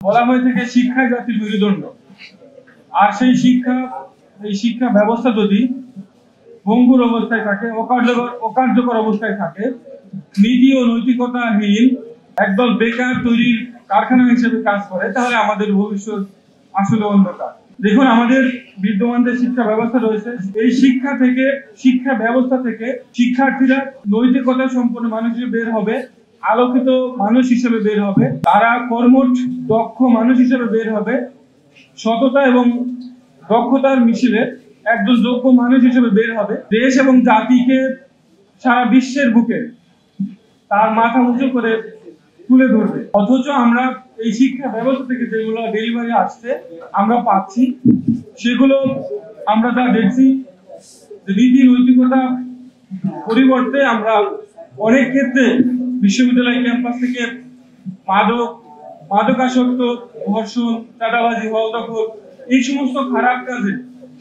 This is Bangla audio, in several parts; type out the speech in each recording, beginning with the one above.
বলা হয়ে থাকে শিক্ষাই জাতির মেরুদণ্ড। আর সেই শিক্ষা ব্যবস্থা যদি ভঙ্গুর অবস্থায় থাকে, অকার্যকর অবস্থায় থাকে, নীতি ও নৈতিকতাহীন একদল বেকার তৈরির কারখানা হিসেবে কাজ করে, তাহলে আমাদের ভবিষ্যৎ আসলে অন্ধকার। দেখুন, আমাদের বিদ্যমান যে শিক্ষা ব্যবস্থা রয়েছে, এই শিক্ষা ব্যবস্থা থেকে শিক্ষার্থীরা নৈতিকতা সম্পন্ন মানুষ হিসেবে বের হবে, আলোকিত মানুষ হিসেবে বের হবে, তারা কর্মঠ দক্ষ মানুষ হিসেবে বের হবে, সততা এবং দক্ষতার মিছিলে একজন যোগ্য মানুষ হিসেবে বের হবে, দেশ এবং জাতিকে সারা বিশ্বের বুকে তার মাথা উঁচু করে তুলে ধরবে। অথচ আমরা এই শিক্ষা ব্যবস্থা থেকে যেগুলো ডেলিভারি আসছে আমরা পাচ্ছি, সেগুলো আমরা যা দেখছি যে নীতি নৈতিকতা পরিবর্তে আমরা অনেক ক্ষেত্রে বিশ্ববিদ্যালয় ক্যাম্পাস থেকে মাদকাসক্ত, ধর্ষণ, চাঁদাবাজি, হল দখল, এই সমস্ত খারাপ কাজে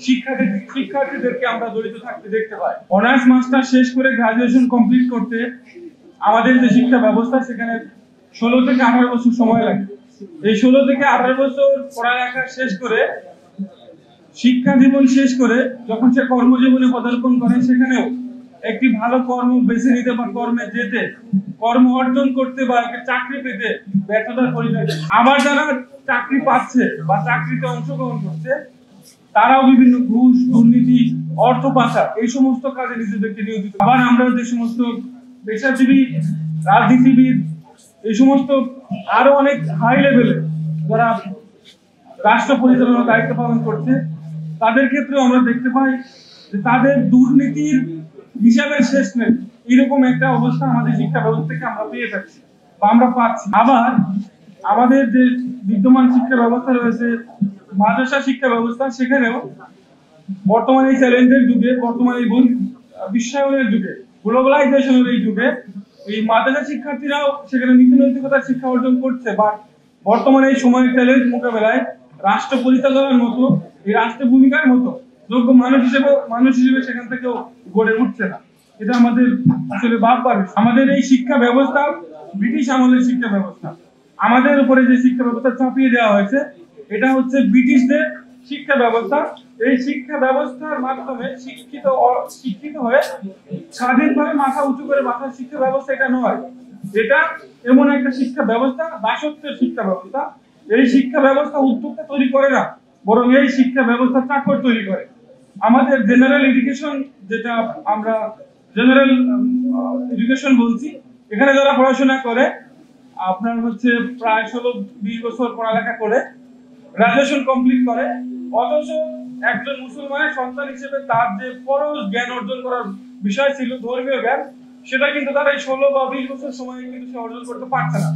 শিক্ষার্থীদেরকে আমরা জড়িত থাকতে দেখতে পাই। অনার্স মাস্টার শেষ করে গ্রাজুয়েশন কমপ্লিট করতে আমাদের যে শিক্ষা ব্যবস্থা, সেখানে 16 থেকে 18 বছর সময় লাগে। এই 16 থেকে 18 বছর পড়ালেখা শেষ করে, শিক্ষা জীবন শেষ করে যখন সে কর্মজীবনে পদার্পণ করে, সেখানেও একটি ভালো কর্ম বেছে নিতে বা কর্মে যেতে, কর্ম অর্জন করতে বা একটা চাকরি পেতে ব্যর্থতার পরিচয়। আবার যারা চাকরি পাচ্ছে বা চাকরিতে অংশগ্রহণ করছে, তারাও বিভিন্ন ঘুষ, দুর্নীতি, অর্থ পাচার, এই সমস্ত কাজে নিজেদেরকে নিয়োজিত। আবার আমরা যে সমস্ত পেশাজীবী, রাজনীতিবিদ, এই সমস্ত আরো অনেক হাই লেভেলে যারা রাষ্ট্র পরিচালনার দায়িত্ব পালন করছে, তাদের ক্ষেত্রে আমরা দেখতে পাই যে তাদের দুর্নীতির হিসাবের শেষ নেই। এরকম একটা অবস্থা আমাদের শিক্ষা ব্যবস্থা থেকে আমরা পেয়ে থাকছি বা আমরা পাচ্ছি। আবার আমাদের যে বিদ্যমান শিক্ষা ব্যবস্থা রয়েছে, মাদ্রাসা শিক্ষা ব্যবস্থা, সেখানেও বর্তমানে এই চ্যালেঞ্জের যুগে, বর্তমানে এই বিশ্বায়নের যুগে, গ্লোবালাইজেশনের এই যুগে, এই মাদ্রাসা শিক্ষার্থীরাও সেখানে নীতি নৈতিকতার শিক্ষা অর্জন করছে, বা বর্তমানে এই সময়ের চ্যালেঞ্জ মোকাবেলায় রাষ্ট্র পরিচালনার মতো, এই রাষ্ট্রের ভূমিকার মতো যোগ্য মানুষ হিসেবে সেখান থেকেও গড়ে উঠছে না। এটা আমাদের আসলে ভাববার। আমাদের এই শিক্ষা ব্যবস্থা ব্রিটিশ আমলের শিক্ষা ব্যবস্থা। আমাদের উপরে যে শিক্ষা ব্যবস্থা চাপিয়ে দেওয়া হয়েছে, এটা হচ্ছে ব্রিটিশদের শিক্ষা ব্যবস্থা। এই শিক্ষা ব্যবস্থার মাধ্যমে শিক্ষিত হয়ে স্বাধীনভাবে মাথা উঁচু করে বাঁচার শিক্ষা ব্যবস্থা এটা নয়। এটা এমন একটা শিক্ষা ব্যবস্থা, দাসত্বের শিক্ষা ব্যবস্থা। এই শিক্ষা ব্যবস্থা উদ্যোক্তা তৈরি করে না, বরং এই শিক্ষা ব্যবস্থা চাকর তৈরি করে। আমাদের জেনারেল এডুকেশন, যেটা আমরা জেনারেল এডুকেশন বলছি, এখানে যারা পড়াশোনা করে, আপনার হচ্ছে প্রায় 16-20 বছর পড়ালেখা করে গ্রাজুয়েশন কমপ্লিট করে, অথচ একজন মুসলমানের সন্তান হিসেবে তার যে ফরজ জ্ঞান অর্জন করার বিষয় ছিল, ধর্মীয় জ্ঞান, সেটা কিন্তু তার এই 16 বা 20 বছর সময়ে কিন্তু সে অর্জন করতে পারছে না।